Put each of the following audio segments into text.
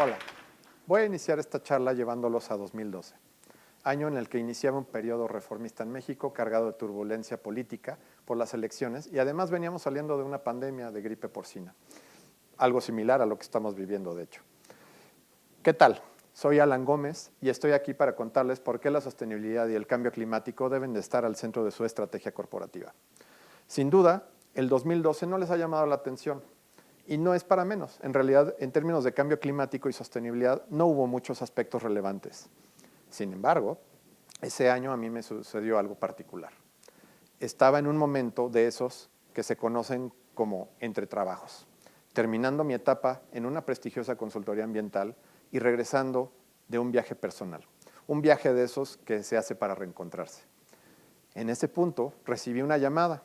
Hola, voy a iniciar esta charla llevándolos a 2012, año en el que iniciaba un periodo reformista en México cargado de turbulencia política por las elecciones y además veníamos saliendo de una pandemia de gripe porcina, algo similar a lo que estamos viviendo de hecho. ¿Qué tal? Soy Alan Gómez y estoy aquí para contarles por qué la sostenibilidad y el cambio climático deben de estar al centro de su estrategia corporativa. Sin duda, el 2012 no les ha llamado la atención. Y no es para menos. En realidad, en términos de cambio climático y sostenibilidad, no hubo muchos aspectos relevantes. Sin embargo, ese año a mí me sucedió algo particular. Estaba en un momento de esos que se conocen como entre trabajos, terminando mi etapa en una prestigiosa consultoría ambiental y regresando de un viaje personal. Un viaje de esos que se hace para reencontrarse. En ese punto recibí una llamada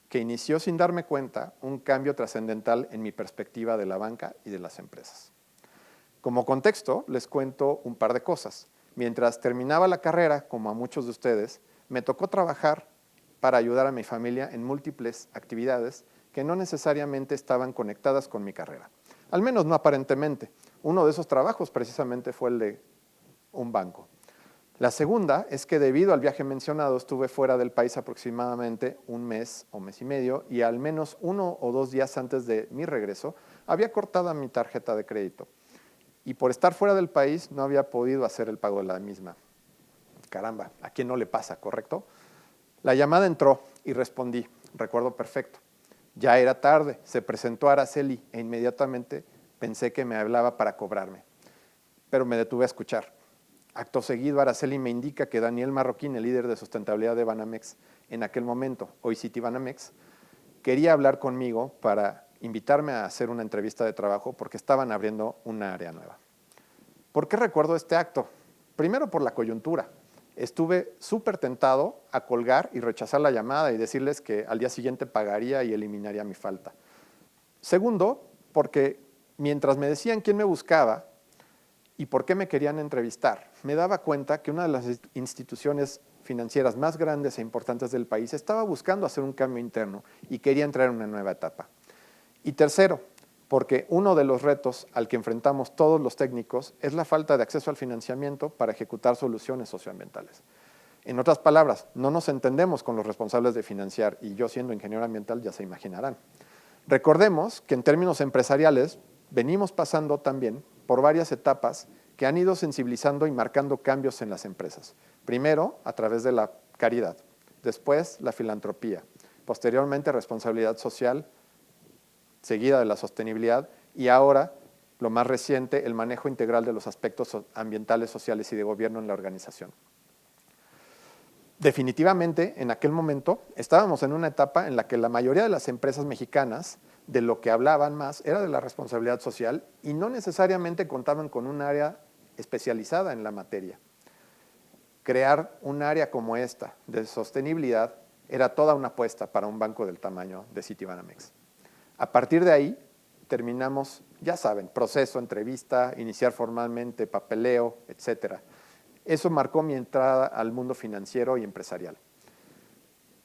que inició sin darme cuenta un cambio trascendental en mi perspectiva de la banca y de las empresas. Como contexto, les cuento un par de cosas. Mientras terminaba la carrera, como a muchos de ustedes, me tocó trabajar para ayudar a mi familia en múltiples actividades que no necesariamente estaban conectadas con mi carrera. Al menos no aparentemente. Uno de esos trabajos precisamente fue el de un banco. La segunda es que debido al viaje mencionado estuve fuera del país aproximadamente un mes o mes y medio y al menos 1 o 2 días antes de mi regreso había cortado mi tarjeta de crédito y por estar fuera del país no había podido hacer el pago de la misma. Caramba, ¿a quién no le pasa, correcto? La llamada entró y respondí, recuerdo perfecto. Ya era tarde, se presentó Araceli e inmediatamente pensé que me hablaba para cobrarme, pero me detuve a escuchar. Acto seguido, Araceli me indica que Daniel Marroquín, el líder de sustentabilidad de Banamex, en aquel momento, hoy Citibanamex, quería hablar conmigo para invitarme a hacer una entrevista de trabajo porque estaban abriendo una área nueva. ¿Por qué recuerdo este acto? Primero por la coyuntura. Estuve súper tentado a colgar y rechazar la llamada y decirles que al día siguiente pagaría y eliminaría mi falta. Segundo, porque mientras me decían quién me buscaba, ¿y por qué me querían entrevistar? Me daba cuenta que una de las instituciones financieras más grandes e importantes del país estaba buscando hacer un cambio interno y quería entrar en una nueva etapa. Y tercero, porque uno de los retos al que enfrentamos todos los técnicos es la falta de acceso al financiamiento para ejecutar soluciones socioambientales. En otras palabras, no nos entendemos con los responsables de financiar y yo siendo ingeniero ambiental ya se imaginarán. Recordemos que en términos empresariales venimos pasando también por varias etapas que han ido sensibilizando y marcando cambios en las empresas. Primero, a través de la caridad, después la filantropía, posteriormente responsabilidad social, seguida de la sostenibilidad y ahora, lo más reciente, el manejo integral de los aspectos ambientales, sociales y de gobierno en la organización. Definitivamente, en aquel momento, estábamos en una etapa en la que la mayoría de las empresas mexicanas de lo que hablaban más era de la responsabilidad social y no necesariamente contaban con un área especializada en la materia. Crear un área como esta de sostenibilidad era toda una apuesta para un banco del tamaño de Citibanamex. A partir de ahí terminamos, ya saben, proceso, entrevista, iniciar formalmente, papeleo, etcétera. Eso marcó mi entrada al mundo financiero y empresarial.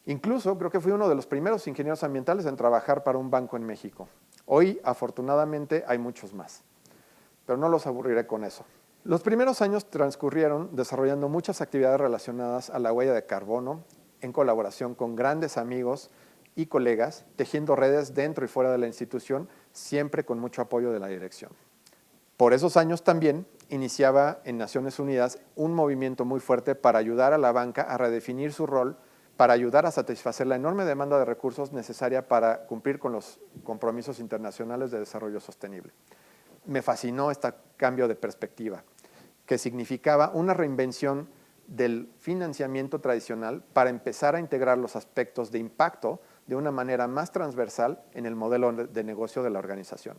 Incluso creo que fui uno de los primeros ingenieros ambientales en trabajar para un banco en México. Hoy, afortunadamente, hay muchos más, pero no los aburriré con eso. Los primeros años transcurrieron desarrollando muchas actividades relacionadas a la huella de carbono, en colaboración con grandes amigos y colegas, tejiendo redes dentro y fuera de la institución, siempre con mucho apoyo de la dirección. Por esos años también iniciaba en Naciones Unidas un movimiento muy fuerte para ayudar a la banca a redefinir su rol, para ayudar a satisfacer la enorme demanda de recursos necesaria para cumplir con los compromisos internacionales de desarrollo sostenible. Me fascinó este cambio de perspectiva, que significaba una reinvención del financiamiento tradicional para empezar a integrar los aspectos de impacto de una manera más transversal en el modelo de negocio de la organización.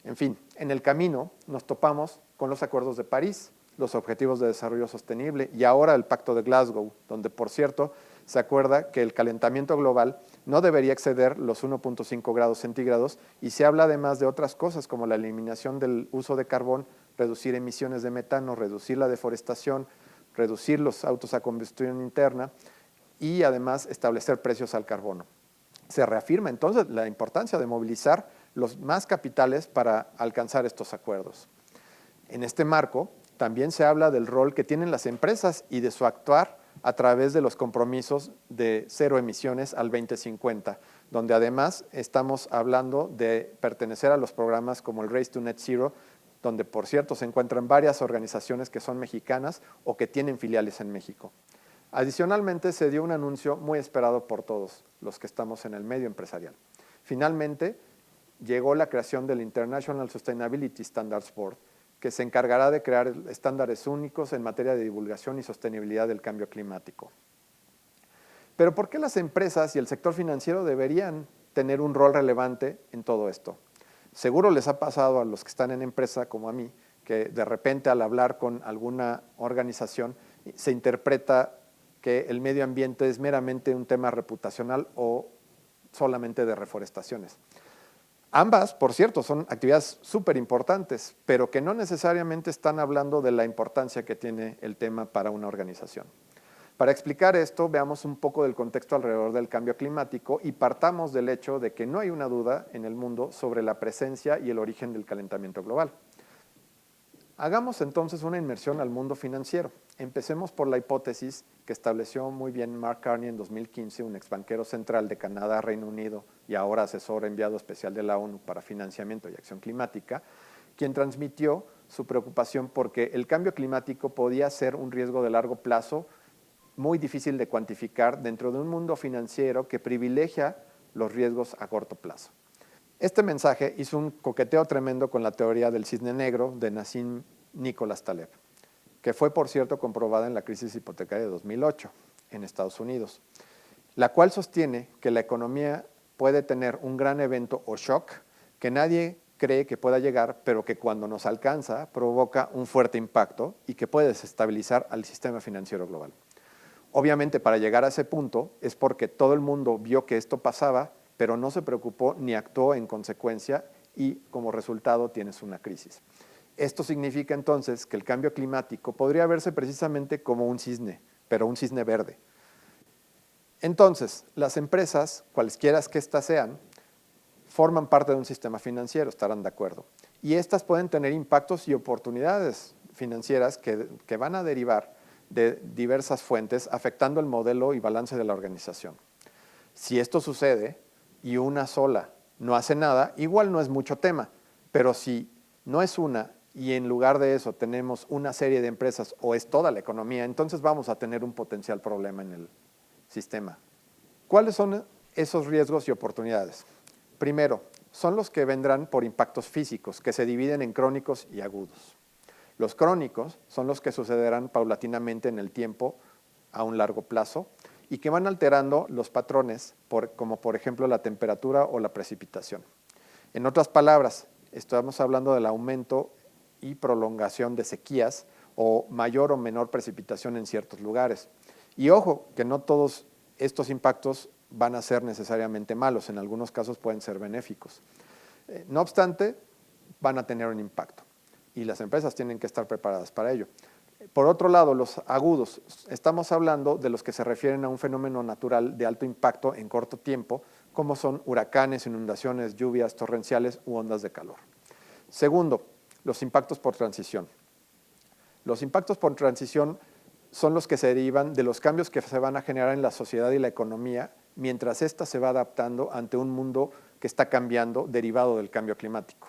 En fin, en el camino nos topamos con los acuerdos de París, los objetivos de desarrollo sostenible y ahora el Pacto de Glasgow, donde, por cierto, se acuerda que el calentamiento global no debería exceder los 1.5 grados centígrados y se habla además de otras cosas como la eliminación del uso de carbón, reducir emisiones de metano, reducir la deforestación, reducir los autos a combustión interna y además establecer precios al carbono. Se reafirma entonces la importancia de movilizar los más capitales para alcanzar estos acuerdos. En este marco, también se habla del rol que tienen las empresas y de su actuar a través de los compromisos de cero emisiones al 2050, donde además estamos hablando de pertenecer a los programas como el Race to Net Zero, donde por cierto se encuentran varias organizaciones que son mexicanas o que tienen filiales en México. Adicionalmente, se dio un anuncio muy esperado por todos los que estamos en el medio empresarial. Finalmente, llegó la creación del International Sustainability Standards Board, que se encargará de crear estándares únicos en materia de divulgación y sostenibilidad del cambio climático. Pero ¿por qué las empresas y el sector financiero deberían tener un rol relevante en todo esto? Seguro les ha pasado a los que están en empresa, como a mí, que de repente al hablar con alguna organización se interpreta que el medio ambiente es meramente un tema reputacional o solamente de reforestaciones. Ambas, por cierto, son actividades súper importantes, pero que no necesariamente están hablando de la importancia que tiene el tema para una organización. Para explicar esto, veamos un poco del contexto alrededor del cambio climático y partamos del hecho de que no hay una duda en el mundo sobre la presencia y el origen del calentamiento global. Hagamos entonces una inmersión al mundo financiero. Empecemos por la hipótesis que estableció muy bien Mark Carney en 2015, un exbanquero central de Canadá, Reino Unido y ahora asesor enviado especial de la ONU para Financiamiento y Acción Climática, quien transmitió su preocupación porque el cambio climático podía ser un riesgo de largo plazo muy difícil de cuantificar dentro de un mundo financiero que privilegia los riesgos a corto plazo. Este mensaje hizo un coqueteo tremendo con la teoría del cisne negro de Nassim Nicholas Taleb, que fue, por cierto, comprobada en la crisis hipotecaria de 2008 en Estados Unidos, la cual sostiene que la economía puede tener un gran evento o shock que nadie cree que pueda llegar, pero que cuando nos alcanza provoca un fuerte impacto y que puede desestabilizar al sistema financiero global. Obviamente, para llegar a ese punto es porque todo el mundo vio que esto pasaba, pero no se preocupó ni actuó en consecuencia y como resultado tienes una crisis. Esto significa entonces que el cambio climático podría verse precisamente como un cisne, pero un cisne verde. Entonces, las empresas, cualesquiera que éstas sean, forman parte de un sistema financiero, estarán de acuerdo. Y estas pueden tener impactos y oportunidades financieras que van a derivar de diversas fuentes, afectando el modelo y balance de la organización. Si esto sucede y una sola no hace nada, igual no es mucho tema, pero si no es una y en lugar de eso tenemos una serie de empresas o es toda la economía, entonces vamos a tener un potencial problema en el sistema. ¿Cuáles son esos riesgos y oportunidades? Primero, son los que vendrán por impactos físicos, que se dividen en crónicos y agudos. Los crónicos son los que sucederán paulatinamente en el tiempo a un largo plazo y que van alterando los patrones, como por ejemplo la temperatura o la precipitación. En otras palabras, estamos hablando del aumento y prolongación de sequías o mayor o menor precipitación en ciertos lugares. Y ojo, que no todos estos impactos van a ser necesariamente malos, en algunos casos pueden ser benéficos. No obstante, van a tener un impacto y las empresas tienen que estar preparadas para ello. Por otro lado, los agudos, estamos hablando de los que se refieren a un fenómeno natural de alto impacto en corto tiempo, como son huracanes, inundaciones, lluvias torrenciales u ondas de calor. Segundo, los impactos por transición. Los impactos por transición son los que se derivan de los cambios que se van a generar en la sociedad y la economía mientras ésta se va adaptando ante un mundo que está cambiando derivado del cambio climático.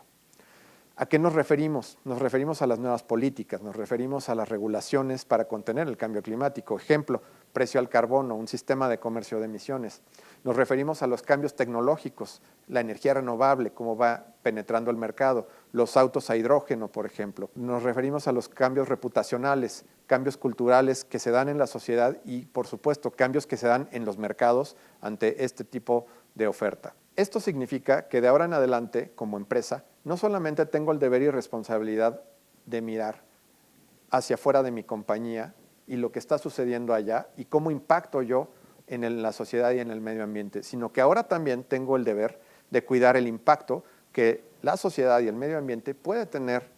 ¿A qué nos referimos? Nos referimos a las nuevas políticas, nos referimos a las regulaciones para contener el cambio climático. Ejemplo, precio al carbono, un sistema de comercio de emisiones. Nos referimos a los cambios tecnológicos, la energía renovable, cómo va penetrando el mercado, los autos a hidrógeno, por ejemplo. Nos referimos a los cambios reputacionales, cambios culturales que se dan en la sociedad y, por supuesto, cambios que se dan en los mercados ante este tipo de oferta. Esto significa que de ahora en adelante, como empresa, no solamente tengo el deber y responsabilidad de mirar hacia afuera de mi compañía y lo que está sucediendo allá y cómo impacto yo en la sociedad y en el medio ambiente, sino que ahora también tengo el deber de cuidar el impacto que la sociedad y el medio ambiente puede tener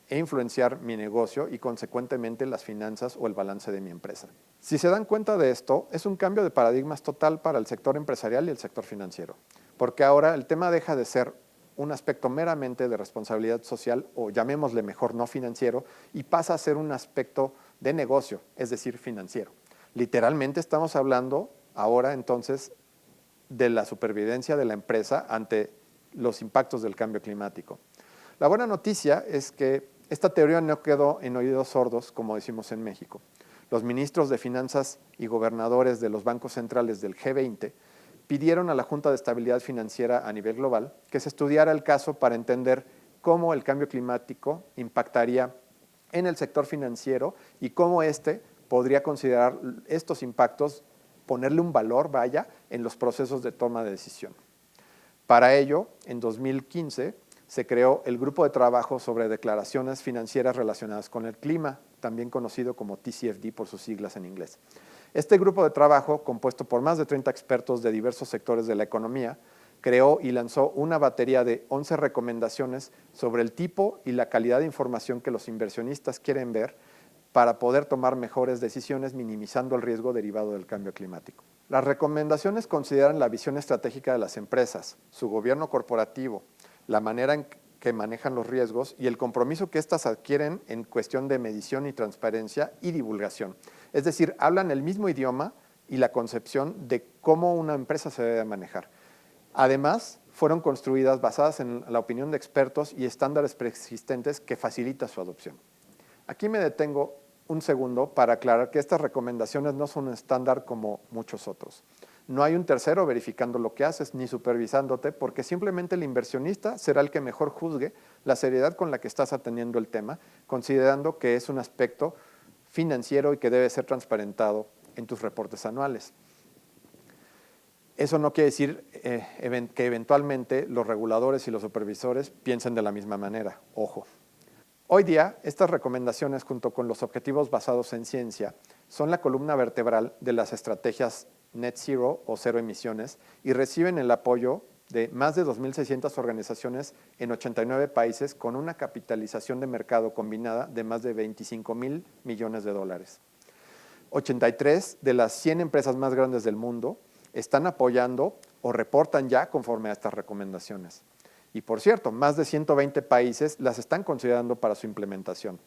e influenciar mi negocio y consecuentemente las finanzas o el balance de mi empresa. Si se dan cuenta de esto, es un cambio de paradigmas total para el sector empresarial y el sector financiero, porque ahora el tema deja de ser un aspecto meramente de responsabilidad social, o llamémosle mejor no financiero, y pasa a ser un aspecto de negocio, es decir, financiero. Literalmente estamos hablando ahora entonces de la supervivencia de la empresa ante los impactos del cambio climático. La buena noticia es que esta teoría no quedó en oídos sordos, como decimos en México. Los ministros de Finanzas y gobernadores de los bancos centrales del G20 pidieron a la Junta de Estabilidad Financiera a nivel global que se estudiara el caso para entender cómo el cambio climático impactaría en el sector financiero y cómo éste podría considerar estos impactos, ponerle un valor, vaya, en los procesos de toma de decisión. Para ello, en 2015, se creó el Grupo de Trabajo sobre Declaraciones Financieras Relacionadas con el Clima, también conocido como TCFD por sus siglas en inglés. Este grupo de trabajo, compuesto por más de 30 expertos de diversos sectores de la economía, creó y lanzó una batería de 11 recomendaciones sobre el tipo y la calidad de información que los inversionistas quieren ver para poder tomar mejores decisiones minimizando el riesgo derivado del cambio climático. Las recomendaciones consideran la visión estratégica de las empresas, su gobierno corporativo, la manera en que manejan los riesgos y el compromiso que éstas adquieren en cuestión de medición y transparencia y divulgación. Es decir, hablan el mismo idioma y la concepción de cómo una empresa se debe manejar. Además, fueron construidas basadas en la opinión de expertos y estándares preexistentes que facilita su adopción. Aquí me detengo un segundo para aclarar que estas recomendaciones no son un estándar como muchos otros. No hay un tercero verificando lo que haces ni supervisándote, porque simplemente el inversionista será el que mejor juzgue la seriedad con la que estás atendiendo el tema, considerando que es un aspecto financiero y que debe ser transparentado en tus reportes anuales. Eso no quiere decir que eventualmente los reguladores y los supervisores piensen de la misma manera. Ojo. Hoy día, estas recomendaciones, junto con los objetivos basados en ciencia, son la columna vertebral de las estrategias Net Zero o cero emisiones y reciben el apoyo de más de 2.600 organizaciones en 89 países con una capitalización de mercado combinada de más de 25,000 millones de dólares. 83 de las 100 empresas más grandes del mundo están apoyando o reportan ya conforme a estas recomendaciones. Y por cierto, más de 120 países las están considerando para su implementación.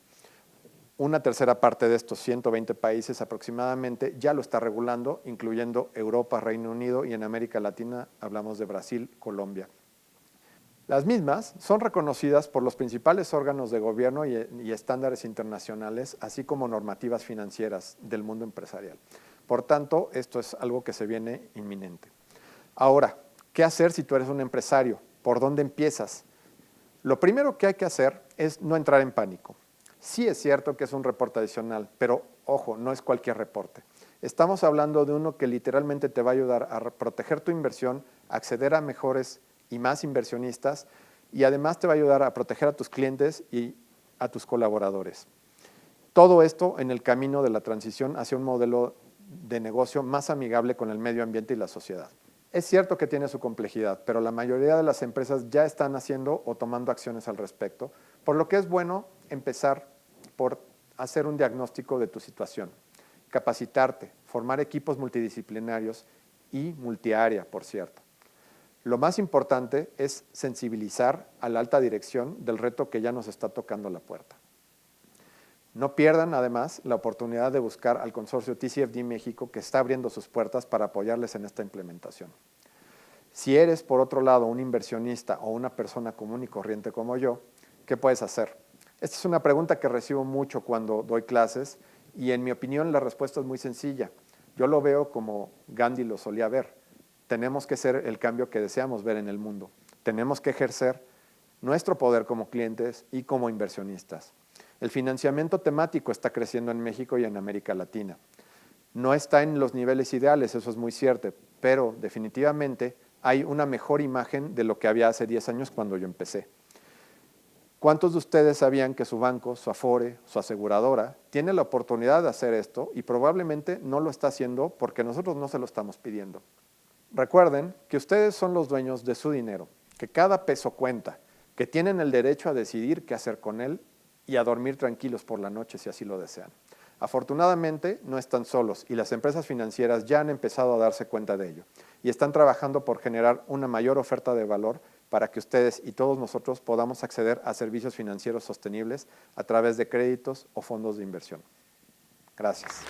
Una tercera parte de estos 120 países aproximadamente ya lo está regulando, incluyendo Europa, Reino Unido y en América Latina hablamos de Brasil, Colombia. Las mismas son reconocidas por los principales órganos de gobierno y estándares internacionales, así como normativas financieras del mundo empresarial. Por tanto, esto es algo que se viene inminente. Ahora, ¿qué hacer si tú eres un empresario? ¿Por dónde empiezas? Lo primero que hay que hacer es no entrar en pánico. Sí es cierto que es un reporte adicional, pero ojo, no es cualquier reporte. Estamos hablando de uno que literalmente te va a ayudar a proteger tu inversión, acceder a mejores y más inversionistas y además te va a ayudar a proteger a tus clientes y a tus colaboradores. Todo esto en el camino de la transición hacia un modelo de negocio más amigable con el medio ambiente y la sociedad. Es cierto que tiene su complejidad, pero la mayoría de las empresas ya están haciendo o tomando acciones al respecto, por lo que es bueno empezar por hacer un diagnóstico de tu situación, capacitarte, formar equipos multidisciplinarios y multiárea, por cierto. Lo más importante es sensibilizar a la alta dirección del reto que ya nos está tocando la puerta. No pierdan, además, la oportunidad de buscar al consorcio TCFD México que está abriendo sus puertas para apoyarles en esta implementación. Si eres, por otro lado, un inversionista o una persona común y corriente como yo, ¿qué puedes hacer? Esta es una pregunta que recibo mucho cuando doy clases y en mi opinión la respuesta es muy sencilla. Yo lo veo como Gandhi lo solía ver. Tenemos que ser el cambio que deseamos ver en el mundo. Tenemos que ejercer nuestro poder como clientes y como inversionistas. El financiamiento temático está creciendo en México y en América Latina. No está en los niveles ideales, eso es muy cierto, pero definitivamente hay una mejor imagen de lo que había hace 10 años cuando yo empecé. ¿Cuántos de ustedes sabían que su banco, su Afore, su aseguradora, tiene la oportunidad de hacer esto y probablemente no lo está haciendo porque nosotros no se lo estamos pidiendo? Recuerden que ustedes son los dueños de su dinero, que cada peso cuenta, que tienen el derecho a decidir qué hacer con él y a dormir tranquilos por la noche si así lo desean. Afortunadamente, no están solos y las empresas financieras ya han empezado a darse cuenta de ello y están trabajando por generar una mayor oferta de valor para que ustedes y todos nosotros podamos acceder a servicios financieros sostenibles a través de créditos o fondos de inversión. Gracias.